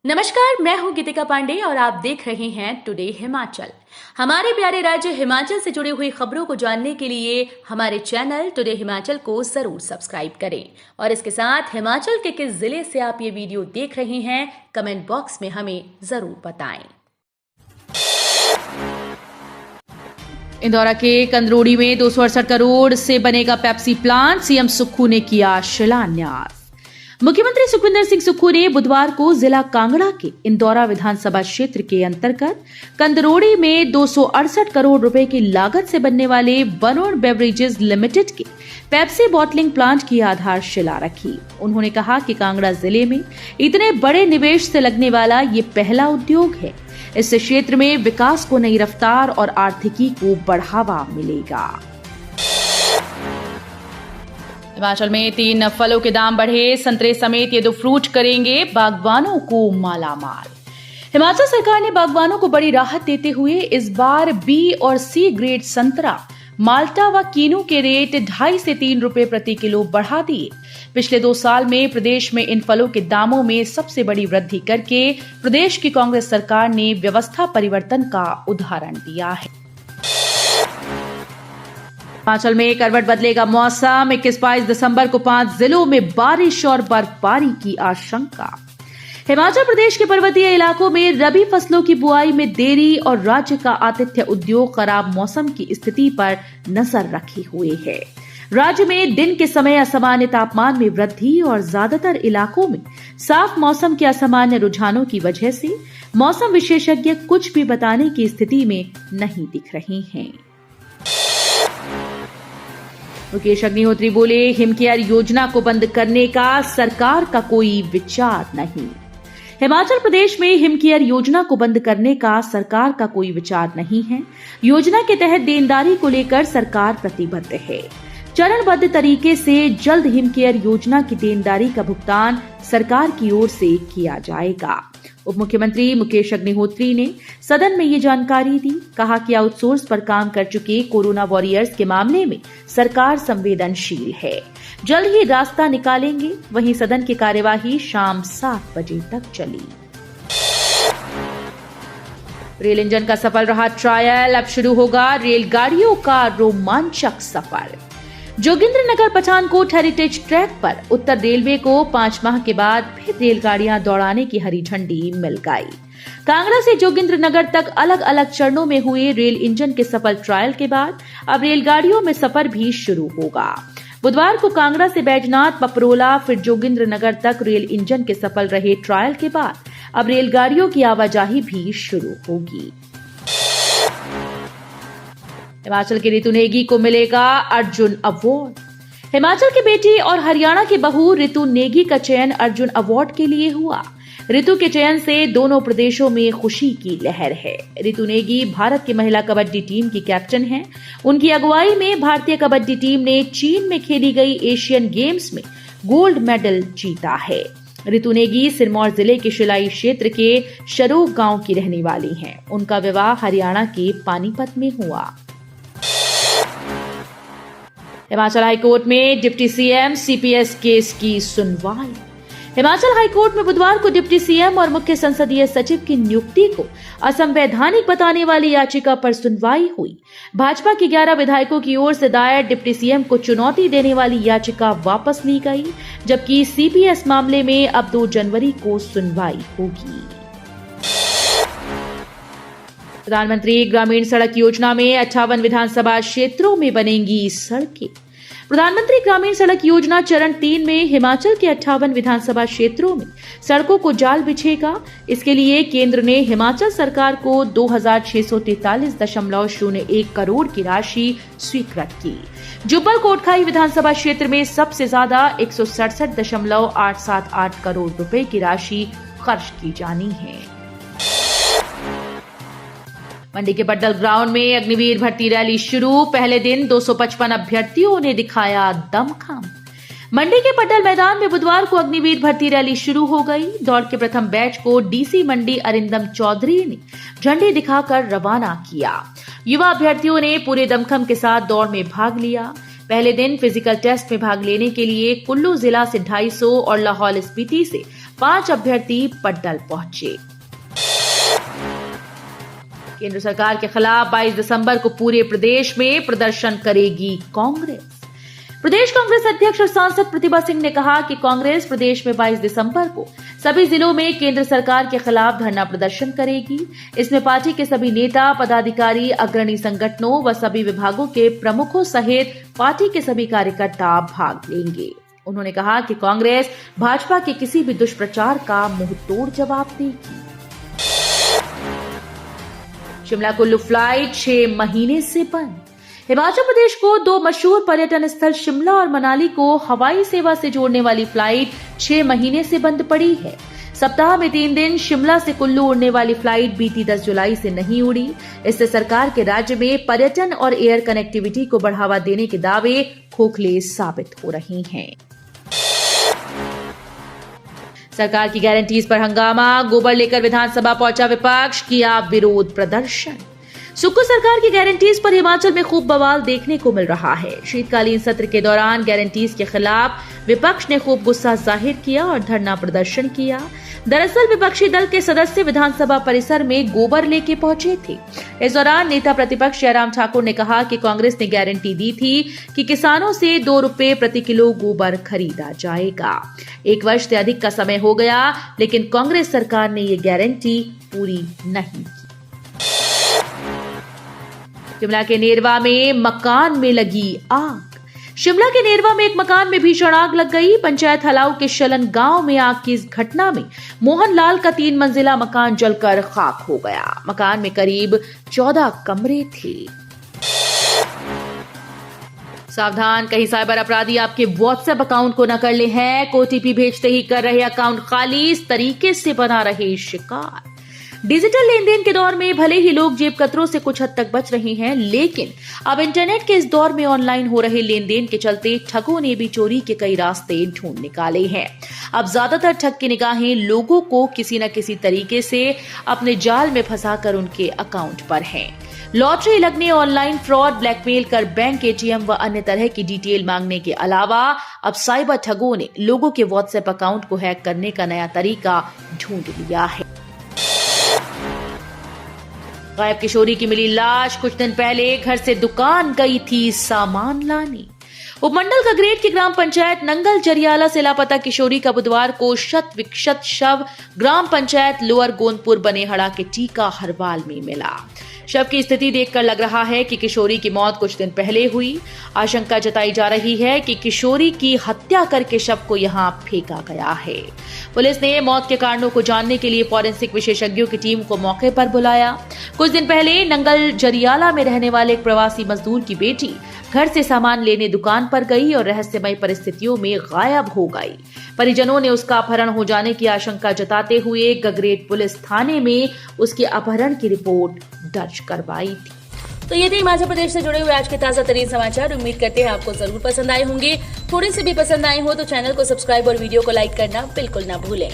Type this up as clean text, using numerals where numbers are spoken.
नमस्कार, मैं हूं गीतिका पांडे और आप देख रहे हैं टुडे हिमाचल। हमारे प्यारे राज्य हिमाचल से जुड़ी हुई खबरों को जानने के लिए हमारे चैनल टुडे हिमाचल को जरूर सब्सक्राइब करें और इसके साथ हिमाचल के किस जिले से आप ये वीडियो देख रहे हैं कमेंट बॉक्स में हमें जरूर बताएं। इंदौर के कंदरोड़ी में 268 करोड़ से बनेगा पेप्सी प्लांट, सीएम सुक्खू ने किया शिलान्यास। मुख्यमंत्री सुखविंदर सिंह सुक्खू ने बुधवार को जिला कांगड़ा के इंदौरा विधानसभा क्षेत्र के अंतर्गत कंदरोड़ी में 268 करोड़ रुपए की लागत से बनने वाले वरुण बेवरेजेस लिमिटेड के पेप्सी बॉटलिंग प्लांट की आधारशिला रखी। उन्होंने कहा कि कांगड़ा जिले में इतने बड़े निवेश से लगने वाला ये पहला उद्योग है। इससे क्षेत्र में विकास को नई रफ्तार और आर्थिकी को बढ़ावा मिलेगा। हिमाचल में 3 फलों के दाम बढ़े, संतरे समेत ये 2 फ्रूट करेंगे बागवानों को मालामाल। हिमाचल सरकार ने बागवानों को बड़ी राहत देते हुए इस बार बी और सी ग्रेड संतरा, माल्टा व कीनू के रेट 2.5 से 3 रुपए प्रति किलो बढ़ा दिए। पिछले 2 साल में प्रदेश में इन फलों के दामों में सबसे बड़ी वृद्धि करके प्रदेश की कांग्रेस सरकार ने व्यवस्था परिवर्तन का उदाहरण दिया है। हिमाचल में करवट बदलेगा मौसम, 21-22 दिसंबर को 5 जिलों में बारिश और बर्फबारी की आशंका। हिमाचल प्रदेश के पर्वतीय इलाकों में रबी फसलों की बुआई में देरी और राज्य का आतिथ्य उद्योग खराब मौसम की स्थिति पर नजर रखे हुए है। राज्य में दिन के समय असामान्य तापमान में वृद्धि और ज्यादातर इलाकों में साफ मौसम के असामान्य रुझानों की वजह से मौसम विशेषज्ञ कुछ भी बताने की स्थिति में नहीं दिख रहे हैं। मुकेश अग्निहोत्री बोले, हिमकेयर योजना को बंद करने का सरकार का कोई विचार नहीं। हिमाचल प्रदेश में हिमकेयर योजना को बंद करने का सरकार का कोई विचार नहीं है। योजना के तहत देनदारी को लेकर सरकार प्रतिबद्ध है। चरणबद्ध तरीके से जल्द हिमकेयर योजना की देनदारी का भुगतान सरकार की ओर से किया जाएगा। उप मुख्यमंत्री मुकेश अग्निहोत्री ने सदन में ये जानकारी दी। कहा कि आउटसोर्स पर काम कर चुके कोरोना वॉरियर्स के मामले में सरकार संवेदनशील है, जल्द ही रास्ता निकालेंगे। वहीं सदन की कार्यवाही शाम 7 बजे तक चली। रेल इंजन का सफल रहा ट्रायल, अब शुरू होगा रेलगाड़ियों का रोमांचक सफर। जोगिंद्रनगर पठानकोट हेरिटेज ट्रैक पर उत्तर रेलवे को 5 माह के बाद फिर रेलगाड़ियां दौड़ाने की हरी झंडी मिल गई। कांगड़ा से जोगिंद्रनगर तक अलग अलग चरणों में हुए रेल इंजन के सफल ट्रायल के बाद अब रेलगाड़ियों में सफर भी शुरू होगा। बुधवार को कांगड़ा से बैजनाथ, पपरोला, फिर जोगिंद्रनगर तक रेल इंजन के सफल रहे ट्रायल के बाद अब रेलगाड़ियों की आवाजाही भी शुरू होगी। हिमाचल की रितु नेगी को मिलेगा अर्जुन अवार्ड। हिमाचल की बेटी और हरियाणा की बहू रितु नेगी का चयन अर्जुन अवार्ड के लिए हुआ। रितु के चयन से दोनों प्रदेशों में खुशी की लहर है। रितु नेगी भारत की महिला कबड्डी टीम की कैप्टन हैं। उनकी अगुवाई में भारतीय कबड्डी टीम ने चीन में खेली गई एशियन गेम्स में गोल्ड मेडल जीता है। रितु नेगी सिरमौर जिले के शिलाई क्षेत्र के शरोग गांव की रहने वाली हैं। उनका विवाह हरियाणा के पानीपत में हुआ। हिमाचल हाईकोर्ट में डिप्टी सीएम सीपीएस केस की सुनवाई। हिमाचल हाईकोर्ट में बुधवार को डिप्टी सीएम और मुख्य संसदीय सचिव की नियुक्ति को असंवैधानिक बताने वाली याचिका पर सुनवाई हुई। भाजपा के 11 विधायकों की ओर से दायर डिप्टी सीएम को चुनौती देने वाली याचिका वापस ली गई, जबकि सीपीएस मामले में अब 2 जनवरी को सुनवाई होगी। प्रधानमंत्री ग्रामीण सड़क योजना में 58 विधानसभा क्षेत्रों में बनेंगी सड़कें। प्रधानमंत्री ग्रामीण सड़क योजना चरण 3 में हिमाचल के 58 विधानसभा क्षेत्रों में सड़कों को जाल बिछेगा। इसके लिए केंद्र ने हिमाचल सरकार को 2643.01 करोड़ की राशि स्वीकृत की। जुब्बल कोटखाई विधानसभा क्षेत्र में सबसे ज्यादा 167.878 करोड़ रुपए की राशि खर्च की जानी है। मंडी के पड्डल ग्राउंड में अग्निवीर भर्ती रैली शुरू। पहले दिन 255 अभ्यर्थियों ने दिखाया दमखम। मंडी के पड्डल मैदान में बुधवार को अग्निवीर भर्ती रैली शुरू हो गई। दौड़ के प्रथम बैच को डीसी मंडी अरिंदम चौधरी ने झंडी दिखाकर रवाना किया। युवा अभ्यर्थियों ने पूरे दमखम के साथ दौड़ में भाग लिया। पहले दिन फिजिकल टेस्ट में भाग लेने के लिए कुल्लू जिला से 250 और लाहौल स्पीति से 5 अभ्यर्थी पड्डल पहुंचे। केंद्र सरकार के खिलाफ 22 दिसंबर को पूरे प्रदेश में प्रदर्शन करेगी कांग्रेस। प्रदेश कांग्रेस अध्यक्ष और सांसद प्रतिभा सिंह ने कहा कि कांग्रेस प्रदेश में 22 दिसंबर को सभी जिलों में केंद्र सरकार के खिलाफ धरना प्रदर्शन करेगी। इसमें पार्टी के सभी नेता, पदाधिकारी, अग्रणी संगठनों व सभी विभागों के प्रमुखों सहित पार्टी के सभी कार्यकर्ता भाग लेंगे। उन्होंने कहा कि कांग्रेस भाजपा के किसी भी दुष्प्रचार का मुंहतोड़ जवाब देगी। शिमला कुल्लू फ्लाइट 6 महीने से बंद। हिमाचल प्रदेश को 2 मशहूर पर्यटन स्थल शिमला और मनाली को हवाई सेवा से जोड़ने वाली फ्लाइट 6 महीने से बंद पड़ी है। सप्ताह में 3 दिन शिमला से कुल्लू उड़ने वाली फ्लाइट बीती 10 जुलाई से नहीं उड़ी। इससे सरकार के राज्य में पर्यटन और एयर कनेक्टिविटी को बढ़ावा देने के दावे खोखले साबित हो रहे हैं। सरकार की गारंटीज पर हंगामा, गोबर लेकर विधानसभा पहुंचा विपक्ष, किया विरोध प्रदर्शन। सुक्खू सरकार की गारंटीज पर हिमाचल में खूब बवाल देखने को मिल रहा है। शीतकालीन सत्र के दौरान गारंटीज के खिलाफ विपक्ष ने खूब गुस्सा जाहिर किया और धरना प्रदर्शन किया। दरअसल विपक्षी दल के सदस्य विधानसभा परिसर में गोबर लेके पहुंचे थे। इस दौरान नेता प्रतिपक्ष जयराम ठाकुर ने कहा कि कांग्रेस ने गारंटी दी थी कि किसानों से 2 रुपए प्रति किलो गोबर खरीदा जाएगा। 1 वर्ष से अधिक का समय हो गया, लेकिन कांग्रेस सरकार ने ये गारंटी पूरी नहीं की। शिमला के नेरवा में मकान में लगी आग। शिमला के नेरवा में एक मकान में भीषण आग लग गई। पंचायत हलाऊ के शलन गांव में आग की इस घटना में मोहनलाल का 3 मंजिला मकान जलकर खाक हो गया। मकान में करीब 14 कमरे थे। सावधान, कहीं साइबर अपराधी आपके व्हाट्सएप अकाउंट को न कर ले हैक। ओटीपी भेजते ही कर रहे अकाउंट खाली, इस तरीके से बना रहे शिकार। डिजिटल लेन देन के दौर में भले ही लोग जेब कतरों से कुछ हद तक बच रहे हैं, लेकिन अब इंटरनेट के इस दौर में ऑनलाइन हो रहे लेन देन के चलते ठगों ने भी चोरी के कई रास्ते ढूंढ निकाले हैं। अब ज्यादातर ठग की निगाहें लोगों को किसी न किसी तरीके से अपने जाल में फंसाकर उनके अकाउंट पर हैं। लॉटरी लगने, ऑनलाइन फ्रॉड, ब्लैकमेल कर बैंक, एटीएम व अन्य तरह की डिटेल मांगने के अलावा अब साइबर ठगों ने लोगों के व्हाट्सएप अकाउंट को हैक करने का नया तरीका ढूंढ लिया है। गायब किशोरी की मिली लाश, कुछ दिन पहले घर से दुकान गई थी सामान लाने। उपमंडल गगरेट की ग्राम पंचायत नंगल जरियाला से लापता किशोरी का बुधवार को शत विक्षत शव ग्राम पंचायत लोअर गोंदपुर बनेहड़ा के टीका हरवाल में मिला। शव की स्थिति देखकर लग रहा है कि किशोरी की मौत कुछ दिन पहले हुई। आशंका जताई जा रही है कि किशोरी की हत्या करके शव को यहां फेंका गया है। पुलिस ने मौत के कारणों को जानने के लिए फॉरेंसिक विशेषज्ञों की टीम को मौके पर बुलाया। कुछ दिन पहले नंगल जरियाला में रहने वाले एक प्रवासी मजदूर की बेटी घर से सामान लेने दुकान पर गई और रहस्यमय परिस्थितियों में गायब हो गई। परिजनों ने उसका अपहरण हो जाने की आशंका जताते हुए गगरेट पुलिस थाने में उसके अपहरण की रिपोर्ट दर्ज करवाई थी। तो ये थे हिमाचल प्रदेश से जुड़े हुए आज के ताजा तरीन समाचार। उम्मीद करते हैं आपको जरूर पसंद आए होंगे। थोड़े से भी पसंद आए हो तो चैनल को सब्सक्राइब और वीडियो को लाइक करना बिल्कुल ना भूलें।